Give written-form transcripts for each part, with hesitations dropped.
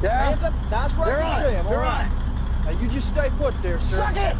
Yeah? Hands up. That's where I can see him. All right. Now you just stay put there, sir. Suck it!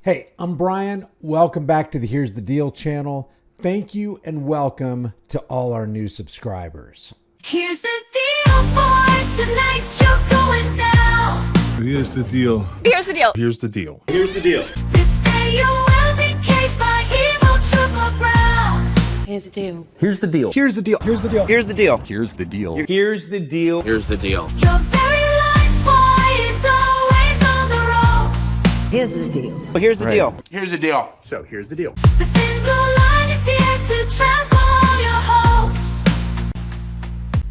Hey, I'm Brian. Welcome back to the Here's the Deal channel. Thank you and welcome to all our new subscribers. Here's the deal, boy. Tonight's show going down. Here's the deal. Here's the deal. Here's the deal. Here's the deal. This day you will be caged by evil Triple Brown. Here's the deal. Here's the deal. Here's the deal. Here's the deal. Here's the deal. Here's the deal. Here's the deal. Here's the deal. Your very life, boy, is always on the ropes. Here's the deal. Here's the deal. Here's the deal. So here's the deal. The thin blue line is here to trample all your hopes.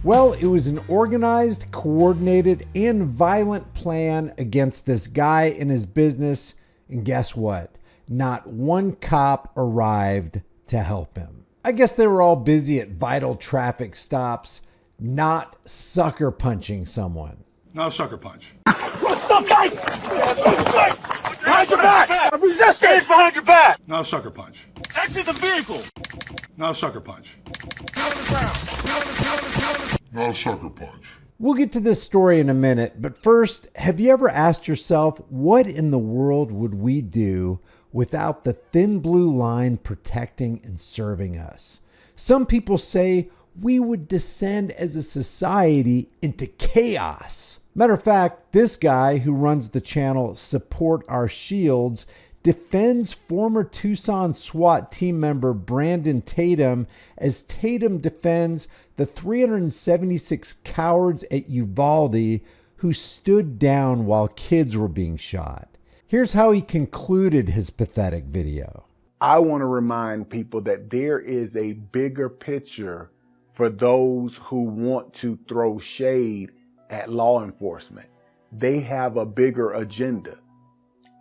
Well, it was an organized, coordinated, and violent plan against this guy and his business. And guess what? Not one cop arrived to help him. I guess they were all busy at vital traffic stops, not sucker punching someone. Not a sucker punch. Behind your back! I'm resisting! Hands behind your back! Not a sucker punch. Exit the vehicle! Not a sucker punch. Not a sucker punch. We'll get to this story in a minute, but first, have you ever asked yourself, what in the world would we do without the thin blue line protecting and serving us? Some people say we would descend as a society into chaos. Matter of fact, this guy who runs the channel Support Our Shields defends former Tucson SWAT team member Brandon Tatum as Tatum defends the 376 cowards at Uvalde who stood down while kids were being shot. Here's how he concluded his pathetic video. I want to remind people that there is a bigger picture for those who want to throw shade at law enforcement. They have a bigger agenda.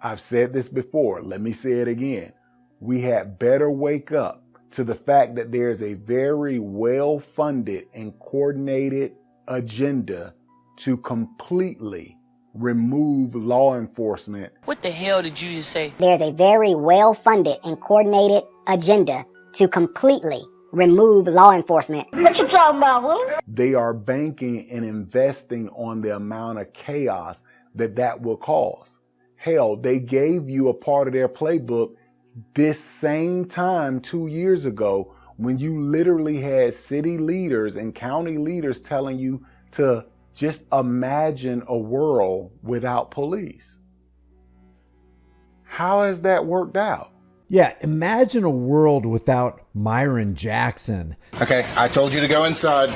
I've said this before. Let me say it again. We had better wake up to the fact that there's a very well-funded and coordinated agenda to completely remove law enforcement. What the hell did you just say? There's a very well-funded and coordinated agenda to completely remove law enforcement. What you talking about, Willie? They are banking and investing on the amount of chaos that will cause. Hell, they gave you a part of their playbook this same time 2 years ago when you literally had city leaders and county leaders telling you to just imagine a world without police. How has that worked out? Yeah, imagine a world without Myron Jackson. Okay, I told you to go inside.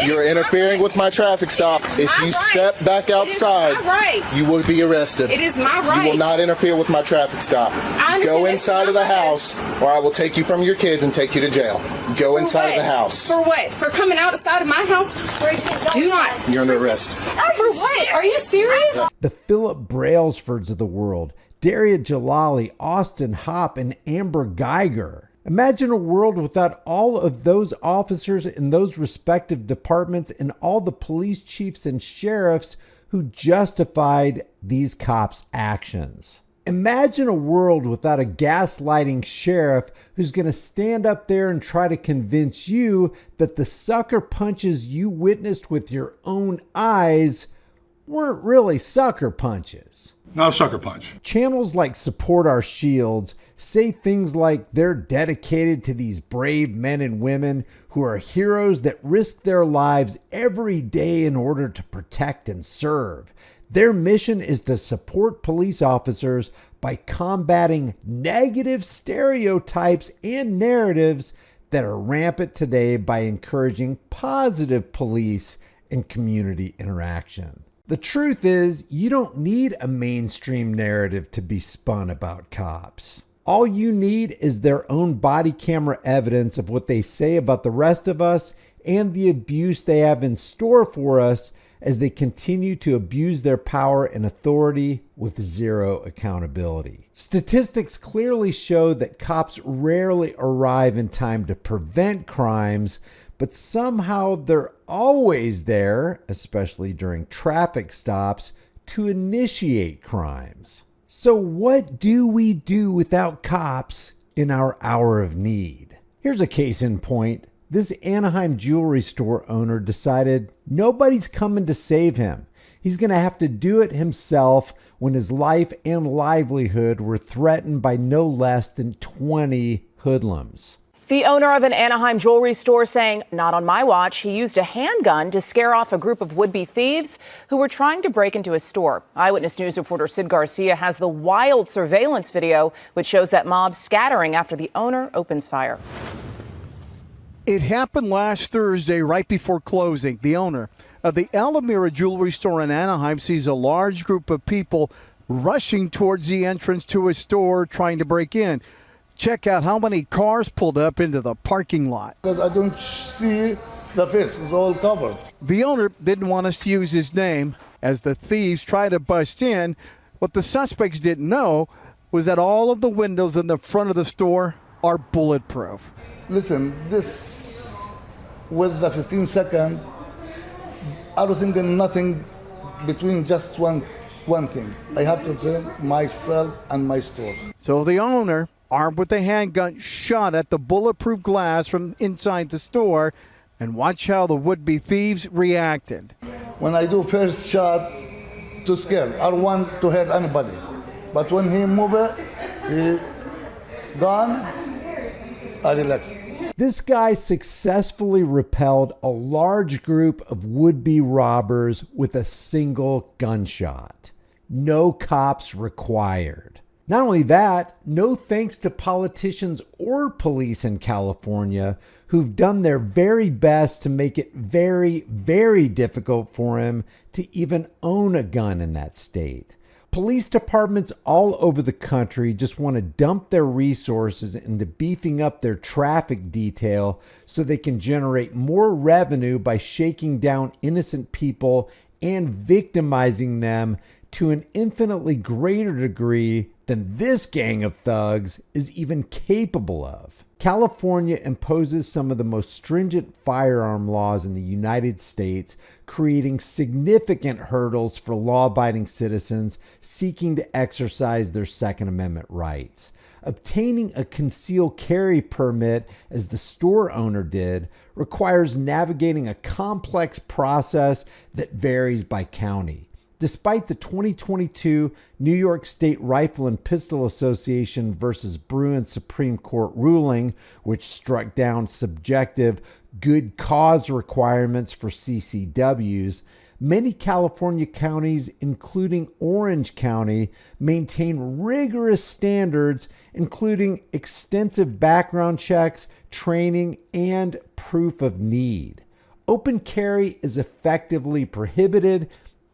You're interfering with my traffic stop. If you step back outside, you will be arrested. It is my right. You will not interfere with my traffic stop. Go inside of the house, or I will take you from your kids and take you to jail. Go inside of the house. For what? For coming outside of my house? Do not. You're under arrest. For what? Are you serious? The Philip Brailsfords of the world, Daria Jalali, Austin Hopp, and Amber Geiger. Imagine a world without all of those officers in those respective departments and all the police chiefs and sheriffs who justified these cops' actions. Imagine a world without a gaslighting sheriff who's going to stand up there and try to convince you that the sucker punches you witnessed with your own eyes weren't really sucker punches. Not a sucker punch. Channels like Support Our Shields say things like they're dedicated to these brave men and women who are heroes that risk their lives every day in order to protect and serve. Their mission is to support police officers by combating negative stereotypes and narratives that are rampant today by encouraging positive police and community interaction. The truth is, you don't need a mainstream narrative to be spun about cops. All you need is their own body camera evidence of what they say about the rest of us and the abuse they have in store for us as they continue to abuse their power and authority with zero accountability. Statistics clearly show that cops rarely arrive in time to prevent crimes, but somehow they're always there, especially during traffic stops, to initiate crimes. So what do we do without cops in our hour of need? Here's a case in point. This Anaheim jewelry store owner decided nobody's coming to save him. He's going to have to do it himself when his life and livelihood were threatened by no less than 20 hoodlums. The owner of an Anaheim jewelry store saying, "Not on my watch." He used a handgun to scare off a group of would-be thieves who were trying to break into his store. Eyewitness News reporter Sid Garcia has the wild surveillance video, which shows that mob scattering after the owner opens fire. It happened last Thursday right before closing. The owner of the Alameda jewelry store in Anaheim sees a large group of people rushing towards the entrance to his store trying to break in. Check out how many cars pulled up into the parking lot. Because I don't see the face, it's all covered. The owner didn't want us to use his name as the thieves tried to bust in. What the suspects didn't know was that all of the windows in the front of the store are bulletproof. Listen, this, with the 15 second, I don't think there's nothing between just one thing. I have to film myself and my store. So the owner, armed with a handgun, shot at the bulletproof glass from inside the store, and watch how the would-be thieves reacted. When I do first shot, too scared. I don't want to hurt anybody. But when he move it, he gone, I relax. This guy successfully repelled a large group of would-be robbers with a single gunshot. No cops required. Not only that, no thanks to politicians or police in California who've done their very best to make it very, very difficult for him to even own a gun in that state. Police departments all over the country just want to dump their resources into beefing up their traffic detail so they can generate more revenue by shaking down innocent people and victimizing them to an infinitely greater degree than this gang of thugs is even capable of. California imposes some of the most stringent firearm laws in the United States, creating significant hurdles for law-abiding citizens seeking to exercise their Second Amendment rights. Obtaining a concealed carry permit, as the store owner did, requires navigating a complex process that varies by county. Despite the 2022 New York State Rifle and Pistol Association versus Bruin Supreme Court ruling, which struck down subjective good cause requirements for CCWs, many California counties, including Orange County, maintain rigorous standards, including extensive background checks, training, and proof of need. Open carry is effectively prohibited,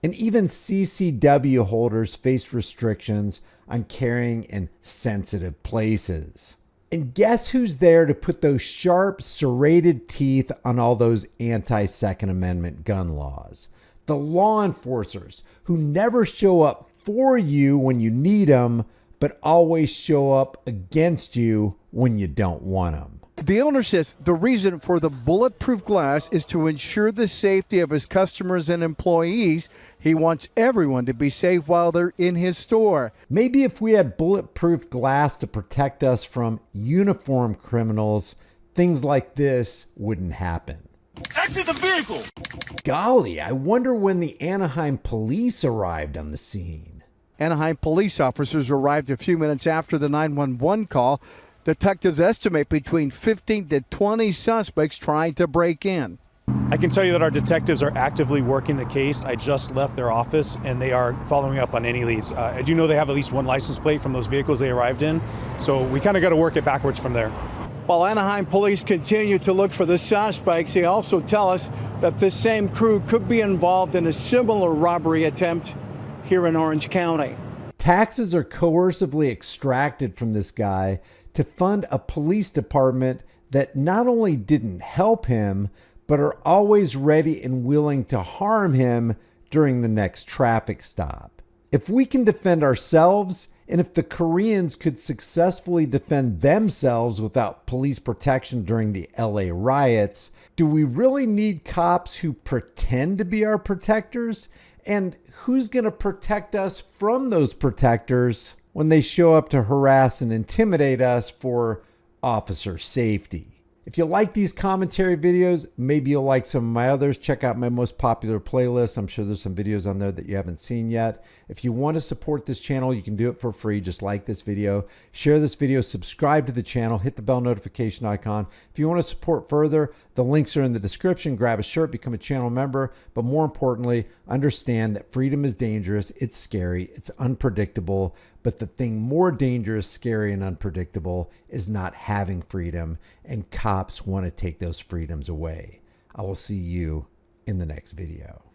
and even CCW holders face restrictions on carrying in sensitive places. And guess who's there to put those sharp, serrated teeth on all those anti-Second Amendment gun laws? The law enforcers who never show up for you when you need them, but always show up against you when you don't want them. The owner says the reason for the bulletproof glass is to ensure the safety of his customers and employees. He wants everyone to be safe while they're in his store. Maybe if we had bulletproof glass to protect us from uniformed criminals, things like this wouldn't happen. Exit the vehicle! Golly, I wonder when the Anaheim police arrived on the scene. Anaheim police officers arrived a few minutes after the 911 call. Detectives estimate between 15 to 20 suspects trying to break in. I can tell you that our detectives are actively working the case. I just left their office and they are following up on any leads. I do know they have at least one license plate from those vehicles they arrived in, so we kind of got to work it backwards from there. While Anaheim police continue to look for the suspects, they also tell us that this same crew could be involved in a similar robbery attempt here in Orange County. Taxes are coercively extracted from this guy to fund a police department that not only didn't help him, but are always ready and willing to harm him during the next traffic stop. If we can defend ourselves, and if the Koreans could successfully defend themselves without police protection during the LA riots, do we really need cops who pretend to be our protectors? And who's going to protect us from those protectors when they show up to harass and intimidate us for officer safety? If you like these commentary videos, maybe you'll like some of my others. Check out my most popular playlist. I'm sure there's some videos on there that you haven't seen yet. If you want to support this channel, you can do it for free. Just like this video, share this video, subscribe to the channel, hit the bell notification icon. If you want to support further, the links are in the description. Grab a shirt, become a channel member. But more importantly, understand that freedom is dangerous. It's scary. It's unpredictable. But the thing more dangerous, scary, and unpredictable is not having freedom, and cops want to take those freedoms away. I will see you in the next video.